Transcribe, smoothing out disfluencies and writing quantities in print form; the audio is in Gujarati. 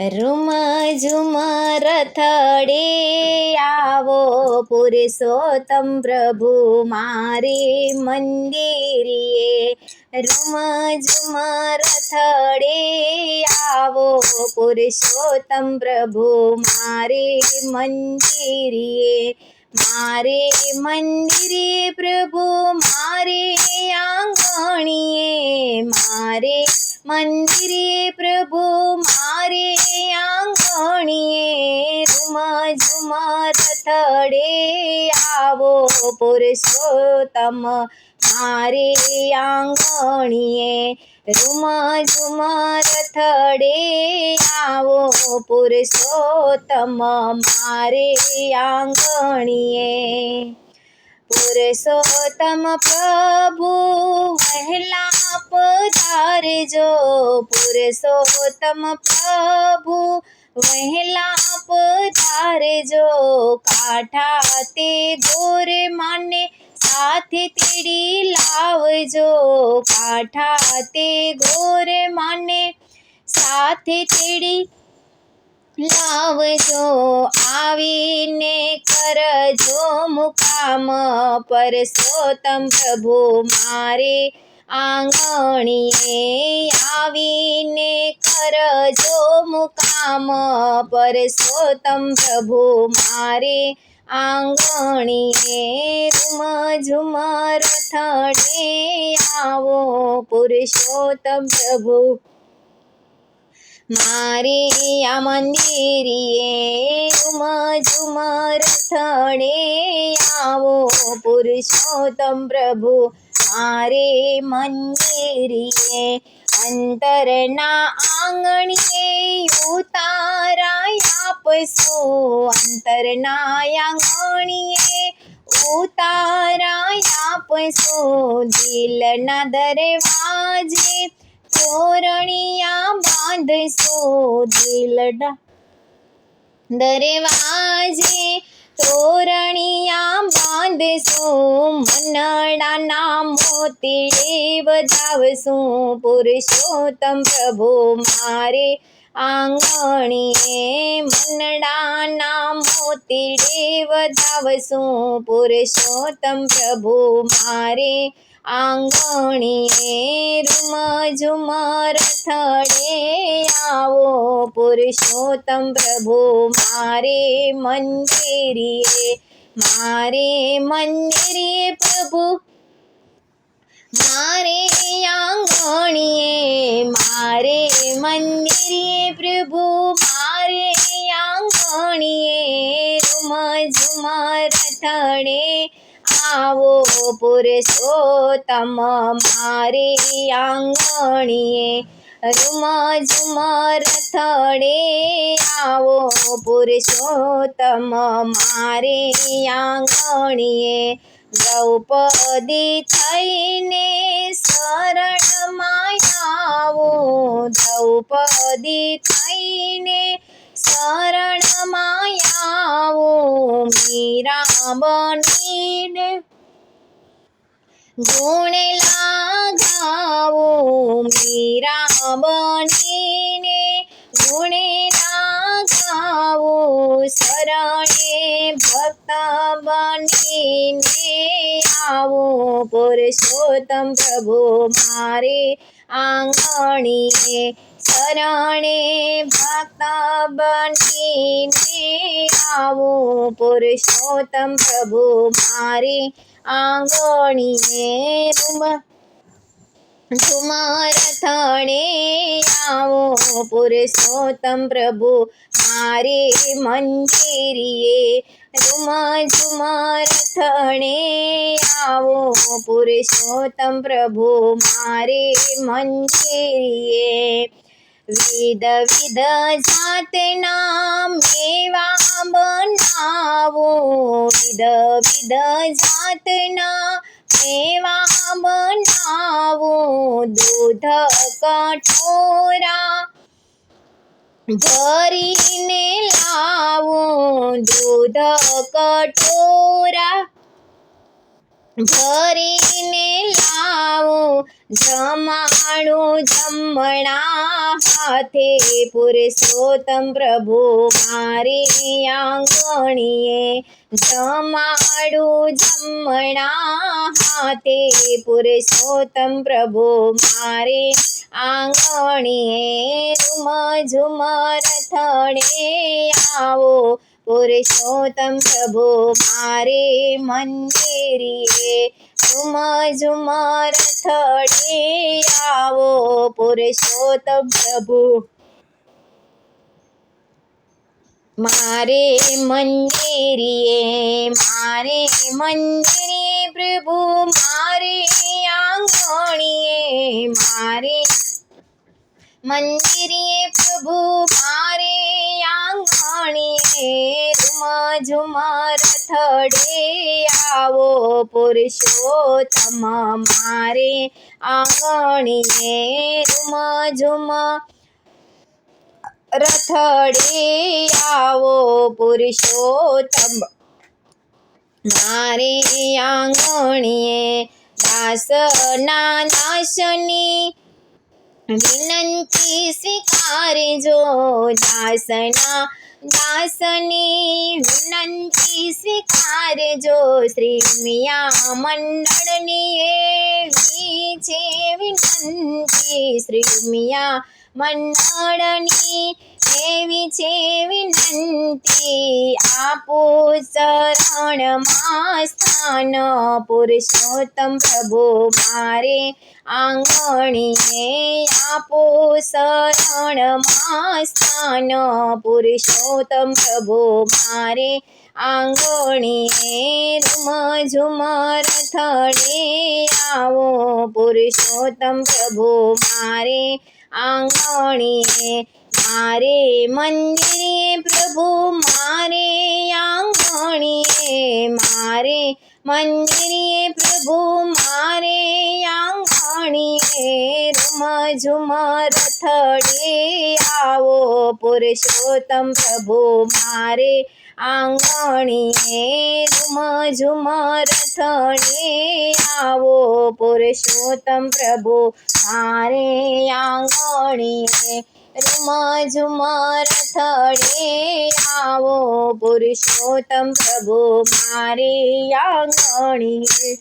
રૂમ ઝુમ રથડે આવો પુરુષોત્તમ પ્રભુ મારે મંદિરીએ. રૂમ ઝુમ રથડે આવો પુરુષોત્તમ પ્રભુ મારે મંદિરીએ. મારે મંદિરે પ્રભુ મારે આંગણીએ. મારે મંદિરે પ્રભુ મારે આંગણીએ. રૂમ ઝુમ રથડે આવો પુરુષોત્તમ મારે આંગણીએ. રૂમ ઝુમ રથડે આવો પુરુષોત્તમ મારે આંગણીએ. પુરુષોત્તમ પ્રભુ વહેલા પધારજો. પુરુષોત્તમ પ્રભુ વહેલા પધારજો. કાંઠા તે ગોરે માને સાથે તેડી લાવજો. કાંઠા તે ગોરે માને સાથે તેડી લાવજો. આવીને કરજો મુકામ પુરુષોત્તમ પ્રભુ મારે આંગણીએ. આવીને કરજો મુકામ પુરુષોત્તમ પ્રભુ મારે આંગણીએ. રૂમ ઝુમ રથડે આવો પુરુષોત્તમ પ્રભુ મારે આ મંદિરીએ. રૂમ ઝુમ રથડે આવો પુરુષોત્તમ પ્રભુ મારે મંદિરીએ. અંતરના આંગણીએ ઉતારાય આપશો. અંતરના આંગણીએ ઉતારાય આપશો. દિલના દરવાજે તોરણિયા બાંધશો. દિલના દરવાજે તોરણિયા બાંધશો. મનડાના મોતીડે વધાવશું પુરુષોત્તમ પ્રભુ મારે આંગણીએ. મનડાના મોતીડે વધાવશું પુરુષોત્તમ પ્રભુ મારે આંગણીએ. રૂમ ઝુમ રથડે આવો પુરુષોત્તમ પ્રભુ મારે મંદિરીએ. મારે મંદિરીએ પ્રભુ મારે આંગણીએ. મારે મંદિરીએ પ્રભુ મારે આંગણીએ. રૂમ ઝુમ રથડે આવો પુરુષોત્તમ મારે આંગણીએ. રૂમ ઝુમ રથડે આવો પુરુષોત્તમ મારે આંગણીએ. દ્રૌપદી થઈને શરણમાં આવો. દ્રૌપદી થઈને શરણમાં આવો. મીરા બનીને ગુણ લાગાવો. મીરા બનીને ગુણ લાગાવો. શરણે ભક્ત બનીને આવો પુરુષોત્તમ પ્રભુ મારે આંગણીએ. શરણે ભક્ત બનીને આવો પુરુષોત્તમ પ્રભુ મારે આંગણીએ. રૂમ ઝુમ રથડે આવો પુરુષોત્તમ પ્રભુ મારે મંદિરીએ. રૂમ ઝુમ રથડે આવો પુરુષોત્તમ પ્રભુ મારે મંદિરીએ. વિધ વિધ જાતના મેવા બનાવો. વિધ વિધ જાતના મેવા બનાવો. દૂધ કઠોરા ભરીને લાવો. દૂધ કઠોરા ભરીને લાવો જમાડું જમણા હાથે પુરુષોત્તમ પ્રભુ મારી આંગણીએ જમાડું જમણા હાથે પુરુષોત્તમ પ્રભુ મારે આંગણીએ રૂમ ઝુમર થડે આવો પુરુષોત્તમ પ્રભુ મારે મંદિરીએ રૂમ ઝુમર થડે આવો પુરુષોત્તમ પ્રભુ મારે મંદિરીએ પ્રભુ મારે આંગણીએ મારે મંદિરીએ પ્રભુ મારે આંગણીએ રૂમ ઝુમર થડે આવો પુરુષોત્તમ મારે આંગણીએ રૂમ ઝુમર થડે આવો પુરુષોત્તમ મારે આંગણીએ દાસના દાસની વિનંતી સ્વીકારજો દાસની વિનંતી સ્વીકારજો શ્રી મિયા મંડળની એવી છે વિનંતી શ્રી મિયા મંડળની એવી છે વિનંતી આપો શરણમાં સ્થાન પુરુષોત્તમ પ્રભુ મારે આંગણીએ આપો શરણમાં સ્થાન પુરુષોત્તમ પ્રભુ મારે આંગણીએ રૂમ ઝુમર થડે આવો પુરુષોત્તમ પ્રભુ મારે આંગણીએ મારે મંદિરે પ્રભુ મારે આંગણીએ મારે મંદિરે પ્રભુ મારે આંગણીએ રૂમ ઝુમર થડે આવો પુરુષોત્તમ પ્રભુ મારે આંગણીએ રૂમ ઝુમર થડે આવો પુરુષોત્તમ પ્રભુ મારે આંગણીએ રૂમ ઝુમર થડે આવો પુરુષોત્તમ પ્રભુ મારે આંગણીએ